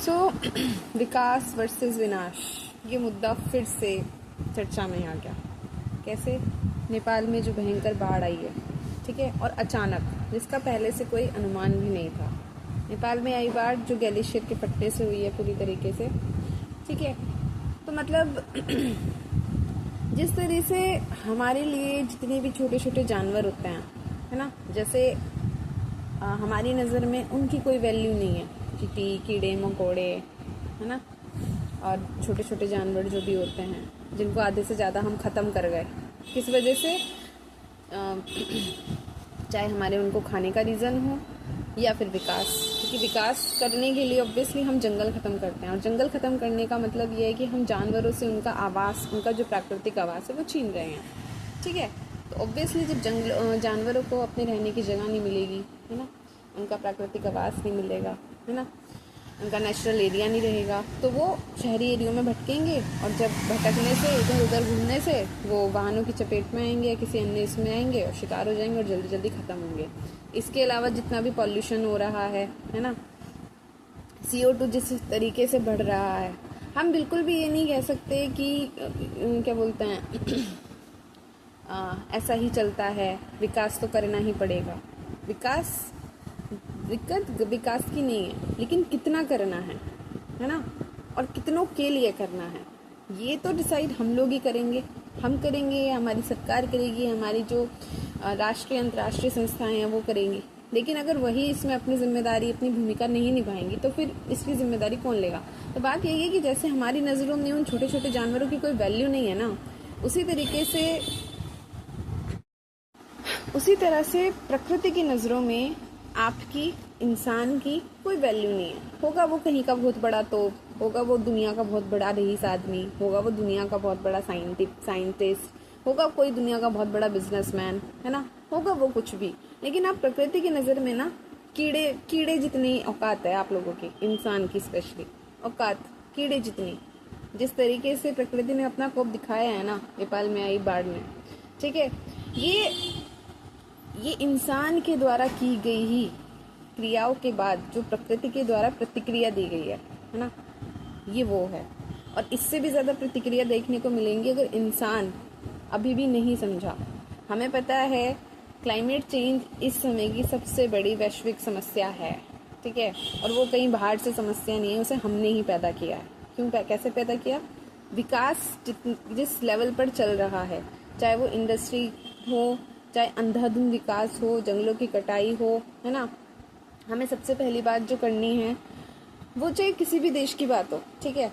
सो विकास versus विनाश, ये मुद्दा फिर से चर्चा में आ गया। कैसे? नेपाल में जो भयंकर बाढ़ आई है, ठीक है, और अचानक, जिसका पहले से कोई अनुमान भी नहीं था। नेपाल में आई बाढ़ जो ग्लेशियर के फटने से हुई है पूरी तरीके से, ठीक है। तो मतलब जिस तरह से हमारे लिए जितने भी छोटे छोटे जानवर होते हैं, है ना, जैसे हमारी नज़र में उनकी कोई वैल्यू नहीं है। चींटी, कीड़े मकोड़े, है ना, और छोटे छोटे जानवर जो भी होते हैं जिनको आधे से ज़्यादा हम ख़त्म कर गए। किस वजह से? चाहे हमारे उनको खाने का रीज़न हो या फिर विकास, क्योंकि विकास करने के लिए ऑब्वियसली हम जंगल ख़त्म करते हैं, और जंगल ख़त्म करने का मतलब ये है कि हम जानवरों से उनका आवास, उनका जो प्राकृतिक आवास है वो छीन रहे हैं, ठीक है। तो ऑब्वियसली जब जानवरों को अपने रहने की जगह नहीं मिलेगी, है ना, उनका प्राकृतिक आवास नहीं मिलेगा, है ना, उनका नेचुरल एरिया नहीं रहेगा, तो वो शहरी एरियो में भटकेंगे, और जब भटकने से, इधर उधर घूमने से वो वाहनों की चपेट में आएंगे या किसी अन्य इसमें आएंगे और शिकार हो जाएंगे और जल्दी जल्दी ख़त्म होंगे। इसके अलावा जितना भी पॉल्यूशन हो रहा है ना, CO2 जिस तरीके से बढ़ रहा है, हम बिल्कुल भी ये नहीं कह सकते कि क्या बोलते हैं ऐसा ही चलता है, विकास तो करना ही पड़ेगा। दिक्कत विकास की नहीं है, लेकिन कितना करना है ना, और कितनों के लिए करना है, ये तो डिसाइड हम लोग ही करेंगे। हम करेंगे, हमारी सरकार करेगी, हमारी जो राष्ट्रीय अंतर्राष्ट्रीय संस्थाएं हैं वो करेंगी। लेकिन अगर वही इसमें अपनी जिम्मेदारी, अपनी भूमिका नहीं निभाएंगी तो फिर इसकी जिम्मेदारी कौन लेगा? तो बात यही है कि जैसे हमारी नज़रों में उन छोटे छोटे जानवरों की कोई वैल्यू नहीं है ना, उसी तरह से प्रकृति की नज़रों में आपकी, इंसान की कोई वैल्यू नहीं है। होगा वो कहीं का बहुत बड़ा तोप, होगा वो दुनिया का बहुत बड़ा रईस आदमी, होगा वो दुनिया का बहुत बड़ा साइंटिस्ट, होगा कोई दुनिया का बहुत बड़ा बिजनेसमैन, है ना, होगा वो कुछ भी। लेकिन आप प्रकृति की नज़र में ना कीड़े जितनी औकात है आप लोगों की, इंसान की स्पेशली औकात कीड़े जितनी, जिस तरीके से प्रकृति ने अपना कोप दिखाया है ना नेपाल में आई बाढ़ में, ठीक है, ये इंसान के द्वारा की गई ही क्रियाओं के बाद जो प्रकृति के द्वारा प्रतिक्रिया दी गई है ना, ये वो है। और इससे भी ज़्यादा प्रतिक्रिया देखने को मिलेंगी अगर इंसान अभी भी नहीं समझा। हमें पता है क्लाइमेट चेंज इस समय की सबसे बड़ी वैश्विक समस्या है, ठीक है, और वो कहीं बाहर से समस्या नहीं है, उसे हमने ही पैदा किया है। कैसे पैदा किया? विकास जिस लेवल पर चल रहा है, चाहे वो इंडस्ट्री हो, चाहे अंधाधुंध विकास हो, जंगलों की कटाई हो, है ना, हमें सबसे पहली बात जो करनी है वो, चाहे किसी भी देश की बात हो, ठीक है,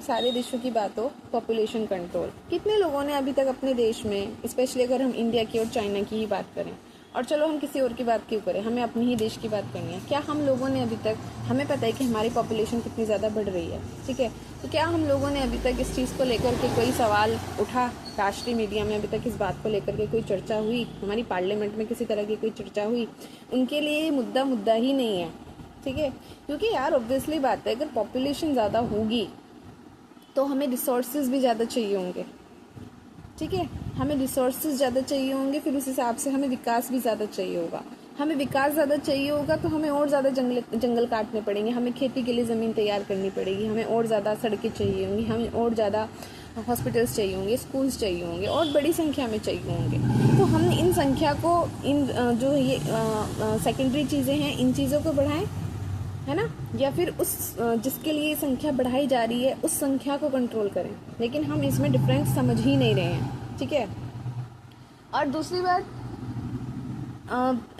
सारे देशों की बात हो, पॉपुलेशन कंट्रोल। कितने लोगों ने अभी तक अपने देश में, स्पेशली अगर हम इंडिया की और चाइना की ही बात करें, और चलो हम किसी और की बात क्यों करें, हमें अपने ही देश की बात करनी है, क्या हम लोगों ने अभी तक, हमें पता है कि हमारी पॉपुलेशन कितनी ज़्यादा बढ़ रही है, ठीक है, तो क्या हम लोगों ने अभी तक इस चीज़ को लेकर के कोई सवाल उठा? राष्ट्रीय मीडिया में अभी तक इस बात को लेकर के कोई चर्चा हुई? हमारी पार्लियामेंट में किसी तरह की कोई चर्चा हुई? उनके लिए ये मुद्दा ही नहीं है, ठीक है, क्योंकि यार ऑब्वियसली बात है, अगर पॉपुलेशन ज़्यादा होगी तो हमें रिसोर्सेज भी ज़्यादा चाहिए होंगे, ठीक है, हमें रिसोर्सेज ज़्यादा चाहिए होंगे, फिर उस हिसाब से हमें विकास भी ज़्यादा चाहिए होगा। हमें विकास ज़्यादा चाहिए होगा तो हमें और ज़्यादा जंगल काटने पड़ेंगे, हमें खेती के लिए ज़मीन तैयार करनी पड़ेगी, हमें और ज़्यादा सड़कें चाहिए होंगी, हमें और ज़्यादा हॉस्पिटल्स चाहिए होंगे, स्कूल्स चाहिए होंगे, और बड़ी संख्या में चाहिए होंगे। तो हम इन संख्या को, इन जो ये सेकेंडरी चीज़ें हैं, इन चीज़ों को बढ़ाएं, है ना, या फिर उस जिसके लिए संख्या बढ़ाई जा रही है उस संख्या को कंट्रोल करें। लेकिन हम इसमें डिफरेंस समझ ही नहीं रहे हैं, ठीक है। और दूसरी बात,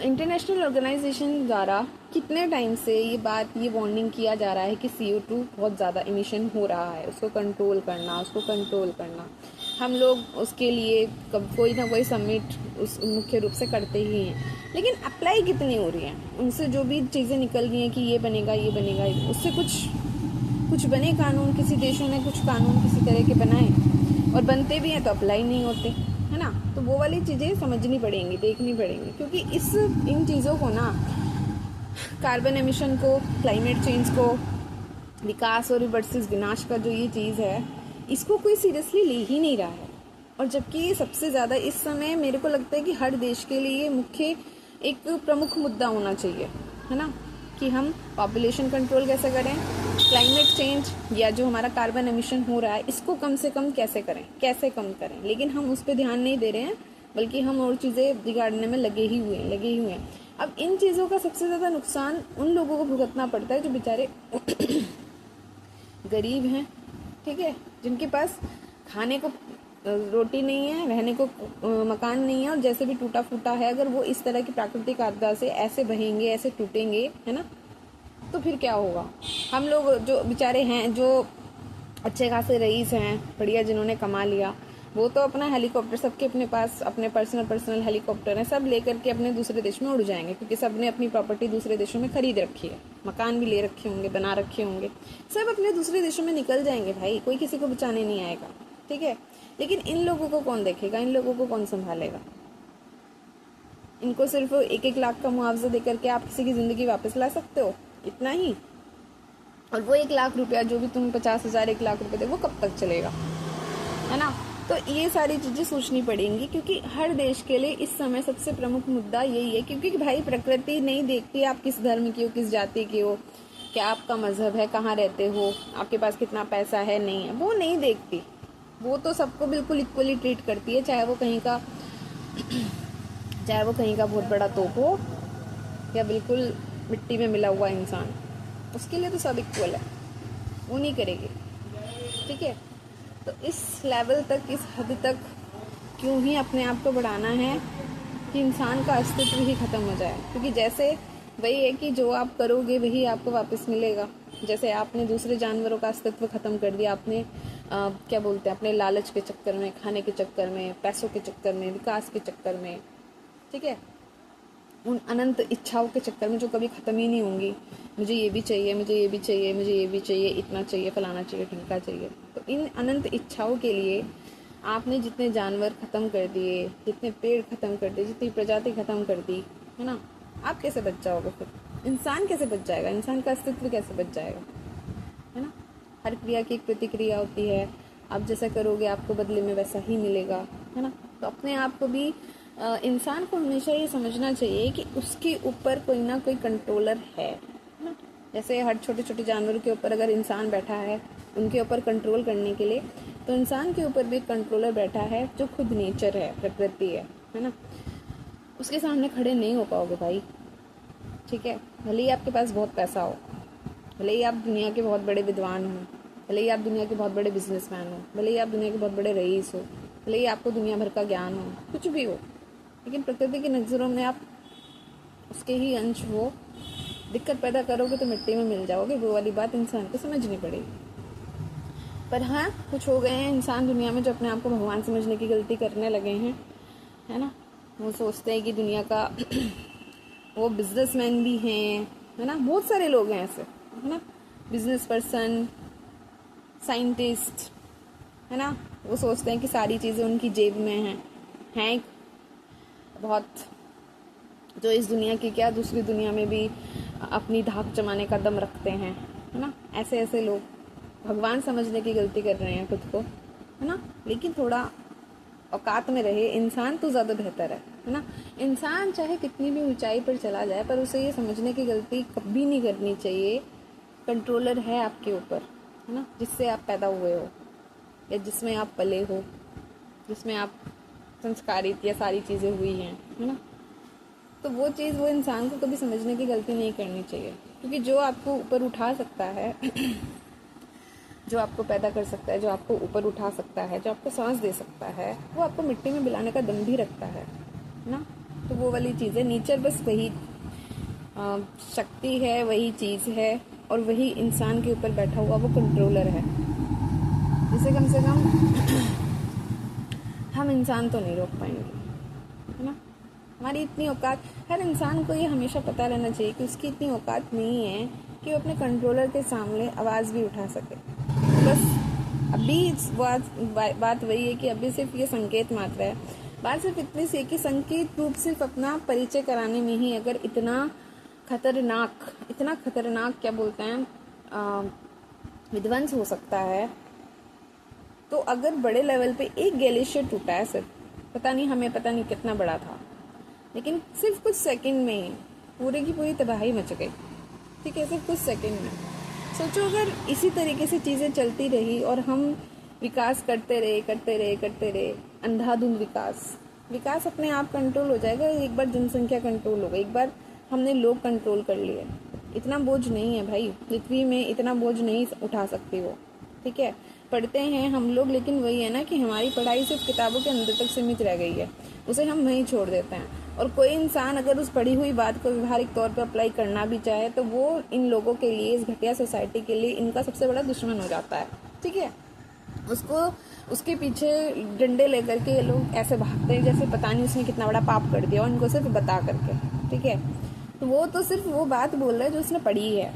इंटरनेशनल ऑर्गेनाइजेशन द्वारा कितने टाइम से ये वार्निंग किया जा रहा है कि CO2 बहुत ज़्यादा इमिशन हो रहा है, उसको कंट्रोल करना। हम लोग उसके लिए कोई ना कोई समिट उस मुख्य रूप से करते ही हैं, लेकिन अप्लाई कितनी हो रही है? उनसे जो भी चीज़ें निकल रही हैं कि ये बनेगा, उससे कुछ बने कानून? किसी देशों ने कुछ कानून किसी तरह के बनाए, और बनते भी हैं तो अप्लाई नहीं होते, है ना। तो वो वाली चीज़ें समझनी पड़ेंगी, देखनी पड़ेंगी, क्योंकि इन चीज़ों को ना, कार्बन एमिशन को, क्लाइमेट चेंज को, विकास और वर्सेस विनाश का जो ये चीज़ है, इसको कोई सीरियसली ले ही नहीं रहा है। और जबकि ये सबसे ज़्यादा इस समय मेरे को लगता है कि हर देश के लिए मुख्य एक प्रमुख मुद्दा होना चाहिए, है ना, कि हम पॉपुलेशन कंट्रोल कैसे करें, क्लाइमेट चेंज या जो हमारा कार्बन एमिशन हो रहा है इसको कम से कम कैसे कम करें, लेकिन हम उस पर ध्यान नहीं दे रहे हैं, बल्कि हम और चीज़ें बिगाड़ने में लगे ही हुए हैं। अब इन चीज़ों का सबसे ज़्यादा नुकसान उन लोगों को भुगतना पड़ता है जो बेचारे गरीब हैं, ठीक है, जिनके पास खाने को रोटी नहीं है, रहने को मकान नहीं है, और जैसे भी टूटा फूटा है, अगर वो इस तरह की प्राकृतिक आपदा से ऐसे बहेंगे, ऐसे टूटेंगे, है ना, तो फिर क्या होगा। हम लोग जो बेचारे हैं, जो अच्छे खासे रईस हैं, बढ़िया, जिन्होंने कमा लिया, वो तो अपना हेलीकॉप्टर, सबके अपने पास अपने पर्सनल हेलीकॉप्टर हैं, सब लेकर के अपने दूसरे देश में उड़ जाएंगे, क्योंकि सब ने अपनी प्रॉपर्टी दूसरे देशों में खरीद रखी है, मकान भी ले रखे होंगे, बना रखे होंगे, सब अपने दूसरे देशों में निकल जाएंगे भाई, कोई किसी को बचाने नहीं आएगा, ठीक है। लेकिन इन लोगों को कौन देखेगा, इन लोगों को कौन संभालेगा। इनको सिर्फ 1-1 लाख का मुआवजा देकर के आप किसी की ज़िंदगी वापस ला सकते हो, इतना ही। और वो 1 लाख रुपया जो भी तुम 50,000 1 लाख रुपये दे, वो कब तक चलेगा, है ना। तो ये सारी चीज़ें सोचनी पड़ेंगी, क्योंकि हर देश के लिए इस समय सबसे प्रमुख मुद्दा यही है, क्योंकि भाई प्रकृति नहीं देखती आप किस धर्म की हो, किस जाति की हो, क्या आपका मजहब है, कहाँ रहते हो, आपके पास कितना पैसा है, नहीं है, वो नहीं देखती। वो तो सबको बिल्कुल इक्वली ट्रीट करती है, चाहे वो कहीं का बहुत बड़ा तोप हो या बिल्कुल मिट्टी में मिला हुआ इंसान, उसके लिए तो सब इक्वल है, वो नहीं करेगी, ठीक है। तो इस लेवल तक, इस हद तक क्यों ही अपने आप को बढ़ाना है कि इंसान का अस्तित्व ही ख़त्म हो जाए, क्योंकि जैसे वही है कि जो आप करोगे वही आपको वापस मिलेगा। जैसे आपने दूसरे जानवरों का अस्तित्व ख़त्म कर दिया, आपने क्या बोलते हैं, अपने लालच के चक्कर में, खाने के चक्कर में, पैसों के चक्कर में, विकास के चक्कर में, ठीक है, उन अनंत इच्छाओं के चक्कर में जो कभी ख़त्म ही नहीं होंगी, मुझे ये भी चाहिए, मुझे ये भी चाहिए, मुझे ये भी चाहिए, इतना चाहिए, फलाना चाहिए, ढिमका चाहिए। तो इन अनंत इच्छाओं के लिए आपने जितने जानवर ख़त्म कर दिए, जितने पेड़ ख़त्म कर दिए, जितनी प्रजाति ख़त्म कर दी, है ना, आप कैसे बच जाओगे फिर? इंसान कैसे बच जाएगा? इंसान का अस्तित्व कैसे बच जाएगा, है ना। हर क्रिया की एक प्रतिक्रिया होती है, आप जैसा करोगे आपको बदले में वैसा ही मिलेगा, है ना। तो अपने आप को भी इंसान को हमेशा ये समझना चाहिए कि उसके ऊपर कोई ना कोई कंट्रोलर है ना। जैसे हर छोटे छोटे जानवरों के ऊपर अगर इंसान बैठा है उनके ऊपर कंट्रोल करने के लिए, तो इंसान के ऊपर भी एक कंट्रोलर बैठा है जो खुद नेचर है, प्रकृति है ना। उसके सामने खड़े नहीं हो पाओगे भाई, ठीक है। भले ही आपके पास बहुत पैसा हो, भले ही आप दुनिया के बहुत बड़े विद्वान हो, भले ही आप दुनिया के बहुत बड़े बिजनेसमैन हो, भले ही आप दुनिया के बहुत बड़े रईस हो, भले ही आपको दुनिया भर का ज्ञान हो, कुछ भी हो, लेकिन प्रकृति की नज़रों में आप उसके ही अंश हो। दिक्कत पैदा करोगे तो मिट्टी में मिल जाओगे, वो वाली बात इंसान को समझनी पड़ेगी। पर हाँ, कुछ हो गए हैं इंसान दुनिया में जो अपने आप को भगवान समझने की गलती करने लगे हैं, है ना। वो सोचते हैं कि दुनिया का वो बिजनेसमैन भी हैं, है ना, बहुत सारे लोग हैं ऐसे, है ना, बिजनेस पर्सन, साइंटिस्ट, है ना। वो सोचते हैं कि सारी चीज़ें उनकी जेब में हैं बहुत, जो इस दुनिया की क्या दूसरी दुनिया में भी अपनी धाक जमाने का दम रखते हैं, है ना। ऐसे ऐसे लोग भगवान समझने की गलती कर रहे हैं खुद को, है ना। लेकिन थोड़ा औकात में रहे, इंसान तो ज़्यादा बेहतर है ना। इंसान चाहे कितनी भी ऊंचाई पर चला जाए, पर उसे ये समझने की गलती कभी नहीं करनी चाहिए कंट्रोलर है आपके ऊपर, है ना, जिससे आप पैदा हुए हो या जिसमें आप पले हो, जिसमें आप संस्कारित या सारी चीज़ें हुई हैं, है ना। तो वो चीज़, वो इंसान को कभी समझने की गलती नहीं करनी चाहिए, क्योंकि जो आपको ऊपर उठा सकता है जो आपको पैदा कर सकता है, जो आपको ऊपर उठा सकता है, जो आपको सांस दे सकता है, वो आपको मिट्टी में मिलाने का दम भी रखता है ना। तो वो वाली चीज़ है, नेचर बस वही शक्ति है, वही चीज़ है, और वही इंसान के ऊपर बैठा हुआ वो कंट्रोलर है, जिसे कम से कम हम इंसान तो नहीं रोक पाएंगे, है ना। हमारी इतनी औकात, हर इंसान को ये हमेशा पता रहना चाहिए कि उसकी इतनी औकात नहीं है कि वो अपने कंट्रोलर के सामने आवाज़ भी उठा सके। बस अभी बात वही है कि अभी सिर्फ ये संकेत मात्र है। बात सिर्फ इतनी सी है कि संकेत रूप सिर्फ अपना परिचय कराने में ही अगर इतना खतरनाक क्या बोलते हैं विध्वंस हो सकता है, तो अगर बड़े लेवल पे एक ग्लेशियर टूटा है सिर्फ, पता नहीं कितना बड़ा था, लेकिन सिर्फ कुछ सेकंड में ही पूरी की पूरी तबाही मच गई, ठीक है, सिर्फ कुछ सेकंड में। सोचो अगर इसी तरीके से चीज़ें चलती रही और हम विकास करते रहे अंधाधुंध विकास अपने आप कंट्रोल हो जाएगा। एक बार जनसंख्या कंट्रोल हो गई, एक बार हमने लोग कंट्रोल कर लिए, इतना बोझ नहीं है भाई पृथ्वी में, इतना बोझ नहीं उठा सकती वो। ठीक है, पढ़ते हैं हम लोग, लेकिन वही है ना कि हमारी पढ़ाई सिर्फ किताबों के अंदर तक सीमित रह गई है, उसे हम वहीं छोड़ देते हैं। और कोई इंसान अगर उस पढ़ी हुई बात को व्यवहारिक तौर पर अप्लाई करना भी चाहे तो वो इन लोगों के लिए, इस घटिया सोसाइटी के लिए इनका सबसे बड़ा दुश्मन हो जाता है। ठीक है, उसको उसके पीछे डंडे लेकर के ये लोग ऐसे भागते हैं जैसे पता नहीं उसने कितना बड़ा पाप कर दिया, उनको सिर्फ बता करके। ठीक है, तो वो तो सिर्फ वो बात बोल रहा है जो उसने पढ़ी है।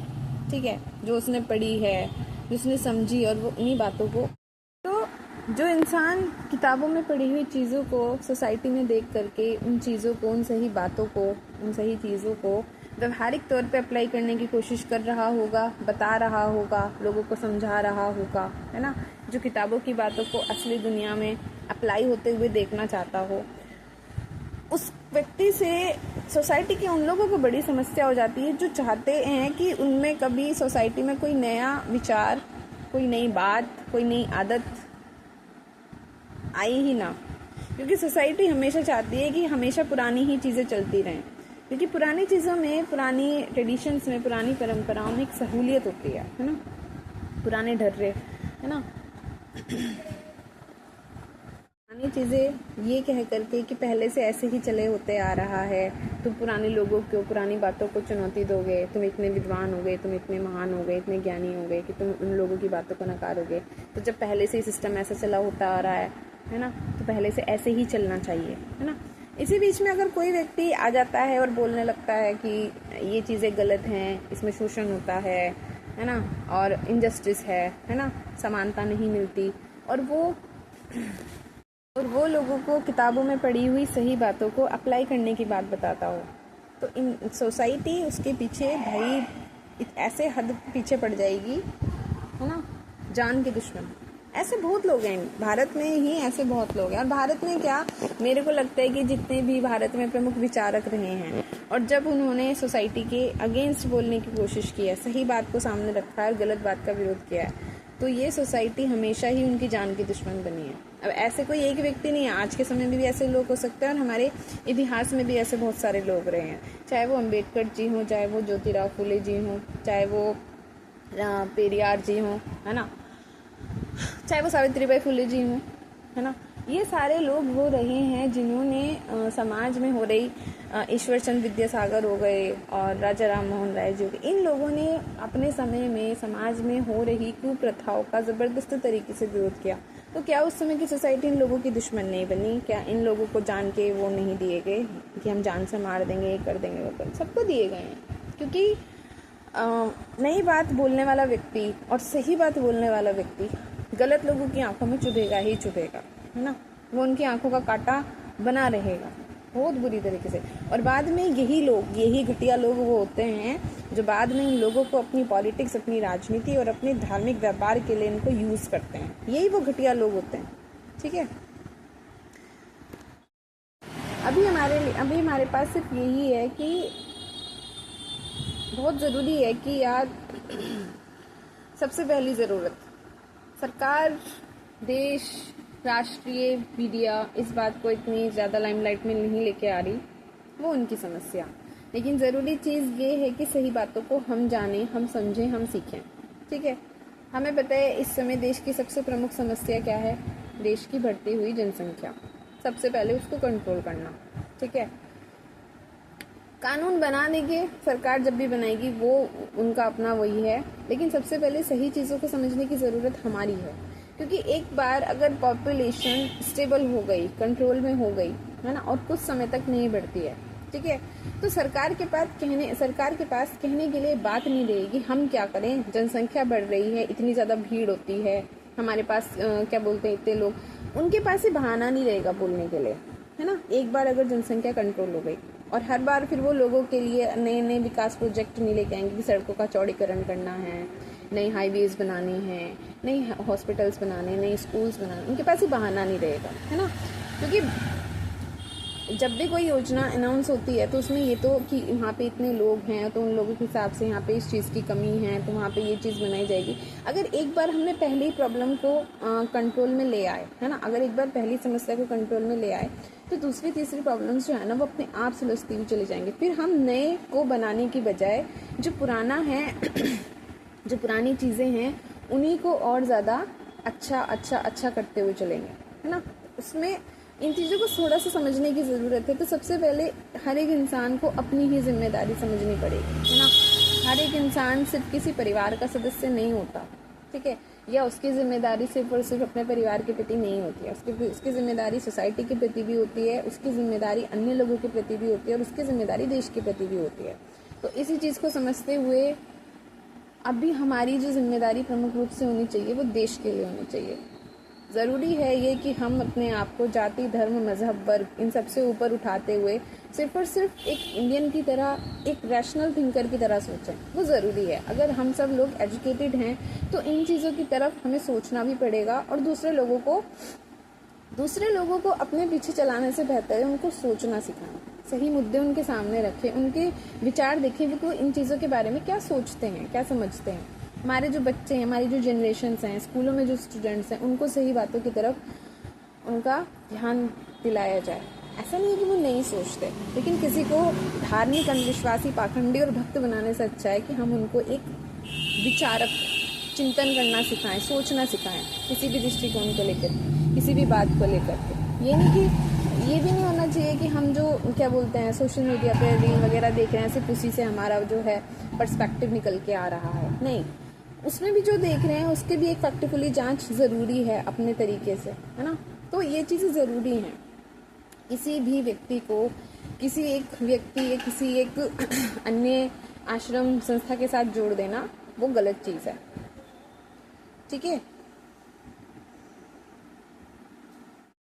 ठीक है, जो उसने पढ़ी है, जो उसने समझी, और वो उन्हीं बातों को, तो जो इंसान किताबों में पढ़ी हुई चीज़ों को सोसाइटी में देख करके उन चीज़ों को, उन सही बातों को, उन सही चीज़ों को व्यवहारिक तौर पे अप्लाई करने की कोशिश कर रहा होगा, बता रहा होगा, लोगों को समझा रहा होगा, है ना, जो किताबों की बातों को असली दुनिया में अप्लाई होते हुए देखना चाहता हो, उस व्यक्ति से सोसाइटी के उन लोगों को बड़ी समस्या हो जाती है जो चाहते हैं कि उनमें कभी सोसाइटी में कोई नया विचार, कोई नई बात, कोई नई आदत आई ही ना। क्योंकि सोसाइटी हमेशा चाहती है कि हमेशा पुरानी ही चीज़ें चलती रहें, क्योंकि पुरानी चीज़ों में, पुरानी ट्रेडिशंस में, पुरानी परंपराओं में एक सहूलियत होती है ना, पुराने ढर्रे, है ना, पुरानी चीज़ें ये कह करके कि पहले से ऐसे ही चले होते आ रहा है, तुम पुराने लोगों को, पुरानी बातों को चुनौती दोगे, तुम इतने विद्वान हो गए, तुम इतने महान हो गए, इतने ज्ञानी हो गए कि तुम उन लोगों की बातों को नकारोगे। तो जब पहले से ही सिस्टम ऐसा चला होता आ रहा है ना, तो पहले से ऐसे ही चलना चाहिए, है ना। इसी बीच में अगर कोई व्यक्ति आ जाता है और बोलने लगता है कि ये चीज़ें गलत हैं, इसमें शोषण होता है ना, और इनजस्टिस है ना, समानता नहीं मिलती, और वो लोगों को किताबों में पढ़ी हुई सही बातों को अप्लाई करने की बात बताता हो, तो इन सोसाइटी उसके पीछे भाई ऐसे हद पीछे पड़ जाएगी, है ना, जान के दुश्मन। ऐसे बहुत लोग हैं भारत में ही, ऐसे बहुत लोग हैं। और भारत में क्या, मेरे को लगता है कि जितने भी भारत में प्रमुख विचारक रहे हैं और जब उन्होंने सोसाइटी के अगेंस्ट बोलने की कोशिश की है, सही बात को सामने रखा है और गलत बात का विरोध किया है, तो ये सोसाइटी हमेशा ही उनकी जान की दुश्मन बनी है। अब ऐसे कोई एक व्यक्ति नहीं है, आज के समय में भी ऐसे लोग हो सकते हैं और हमारे इतिहास में भी ऐसे बहुत सारे लोग रहे हैं, चाहे वो अम्बेडकर जी हों, चाहे वो ज्योतिराव फुले जी हों, चाहे वो पेरियार जी हों, है ना, चाहे वो सावित्रीबाई फुले जी हों, है ना। ये सारे लोग वो रहे हैं जिन्होंने समाज में हो रही ईश्वर चंद्र विद्यासागर हो गए और राजा राम मोहन राय जी हो गए, इन लोगों ने अपने समय में समाज में हो रही कुप्रथाओं का ज़बरदस्त तरीके से विरोध किया। तो क्या उस समय की सोसाइटी इन लोगों की दुश्मन नहीं बनी? क्या इन लोगों को जान के वो नहीं दिए गए कि हम जान से मार देंगे, ये कर देंगे, वो कर, सबको दिए गए हैं। क्योंकि नई बात बोलने वाला व्यक्ति और सही बात बोलने वाला व्यक्ति गलत लोगों की आंखों में चुभेगा ही चुभेगा, है ना, वो उनकी आंखों का कांटा बना रहेगा बहुत बुरी तरीके से। और बाद में यही घटिया लोग वो होते हैं जो बाद में इन लोगों को अपनी पॉलिटिक्स, अपनी राजनीति और अपने धार्मिक व्यापार के लिए इनको यूज़ करते हैं, यही वो घटिया लोग होते हैं। ठीक है, अभी हमारे पास सिर्फ यही है कि बहुत ज़रूरी है कि यार सबसे पहली ज़रूरत सरकार, देश, राष्ट्रीय मीडिया इस बात को इतनी ज़्यादा लाइमलाइट में नहीं लेके आ रही, वो उनकी समस्या। लेकिन ज़रूरी चीज़ ये है कि सही बातों को हम जानें, हम समझें, हम सीखें। ठीक है, हमें पता है इस समय देश की सबसे प्रमुख समस्या क्या है, देश की बढ़ती हुई जनसंख्या। सबसे पहले उसको कंट्रोल करना। ठीक है, कानून बना देंगे सरकार, जब भी बनाएगी वो उनका अपना वही है, लेकिन सबसे पहले सही चीज़ों को समझने की ज़रूरत हमारी है। क्योंकि एक बार अगर पॉपुलेशन स्टेबल हो गई, कंट्रोल में हो गई, है ना, और कुछ समय तक नहीं बढ़ती है, ठीक है, तो सरकार के पास कहने के लिए बात नहीं रहेगी, हम क्या करें, जनसंख्या बढ़ रही है, इतनी ज़्यादा भीड़ होती है हमारे पास, क्या बोलते हैं, इतने लोग, उनके पास ही बहाना नहीं रहेगा बोलने के लिए, है ना। एक बार अगर जनसंख्या कंट्रोल हो गई और हर बार फिर वो लोगों के लिए नए नए विकास प्रोजेक्ट नहीं लेके आएंगे कि सड़कों का चौड़ीकरण करना है, नई हाईवेज बनानी है, नई हॉस्पिटल्स बनाने, नए स्कूल्स बनाने, उनके पास ही बहाना नहीं रहेगा, है ना। क्योंकि जब भी कोई योजना अनाउंस होती है तो उसमें ये तो कि वहाँ पे इतने लोग हैं तो उन लोगों के हिसाब से यहाँ पे इस चीज़ की कमी है तो वहाँ पे ये चीज़ बनाई जाएगी। अगर एक बार हमने पहली प्रॉब्लम को कंट्रोल में ले आए, है ना, अगर एक बार पहली समस्या को कंट्रोल में ले आए तो दूसरी तीसरी प्रॉब्लम्स जो है ना वो अपने आप सुलझती हुई चली जाएंगी। फिर हम नए को बनाने की बजाय जो पुराना है जो पुरानी चीज़ें हैं उन्हीं को और ज़्यादा अच्छा करते हुए चलेंगे, है ना। उसमें इन चीज़ों को थोड़ा सा समझने की ज़रूरत है। तो सबसे पहले हर एक इंसान को अपनी ही जिम्मेदारी समझनी पड़ेगी, है ना। हर एक इंसान सिर्फ किसी परिवार का सदस्य नहीं होता, ठीक है, या उसकी जिम्मेदारी सिर्फ और सिर्फ अपने परिवार के प्रति नहीं होती है, उसकी जिम्मेदारी सोसाइटी के प्रति भी होती है, उसकी जिम्मेदारी अन्य लोगों के प्रति भी होती है और उसकी जिम्मेदारी देश के प्रति भी होती है। तो इसी चीज़ को समझते हुए अभी हमारी जो जिम्मेदारी प्रमुख रूप से होनी चाहिए वो देश के लिए होनी चाहिए। ज़रूरी है ये कि हम अपने आप को जाति, धर्म, मजहब, वर्ग इन सबसे ऊपर उठाते हुए सिर्फ और सिर्फ एक इंडियन की तरह, एक रैशनल थिंकर की तरह सोचें, वो ज़रूरी है। अगर हम सब लोग एजुकेटेड हैं तो इन चीज़ों की तरफ हमें सोचना भी पड़ेगा और दूसरे लोगों को अपने पीछे चलाने से बेहतर है उनको सोचना सिखाना, सही मुद्दे उनके सामने रखें, उनके विचार देखें वो इन चीज़ों के बारे में क्या सोचते हैं, क्या समझते हैं। हमारे जो बच्चे हैं, हमारी जो जनरेशन्स हैं, स्कूलों में जो स्टूडेंट्स हैं, उनको सही बातों की तरफ उनका ध्यान दिलाया जाए। ऐसा नहीं है कि वो नहीं सोचते, लेकिन किसी को धार्मिक, अंधविश्वासी, पाखंडी और भक्त बनाने से अच्छा है कि हम उनको एक विचारक चिंतन करना सिखाएं, सोचना सिखाएं, किसी भी दृष्टिकोण को लेकर, किसी भी बात को लेकर के। ये भी नहीं होना चाहिए कि हम जो क्या बोलते हैं सोशल मीडिया पे रील वगैरह देख रहे हैं सिर्फ उसी से हमारा जो है पर्सपेक्टिव निकल के आ रहा है। नहीं, उसमें भी जो देख रहे हैं उसके भी एक फैक्टफुली जांच ज़रूरी है अपने तरीके से, है ना। तो ये चीज़ें ज़रूरी हैं। किसी भी व्यक्ति को किसी एक व्यक्ति या किसी एक अन्य आश्रम संस्था के साथ जोड़ देना वो गलत चीज़ है, ठीक है।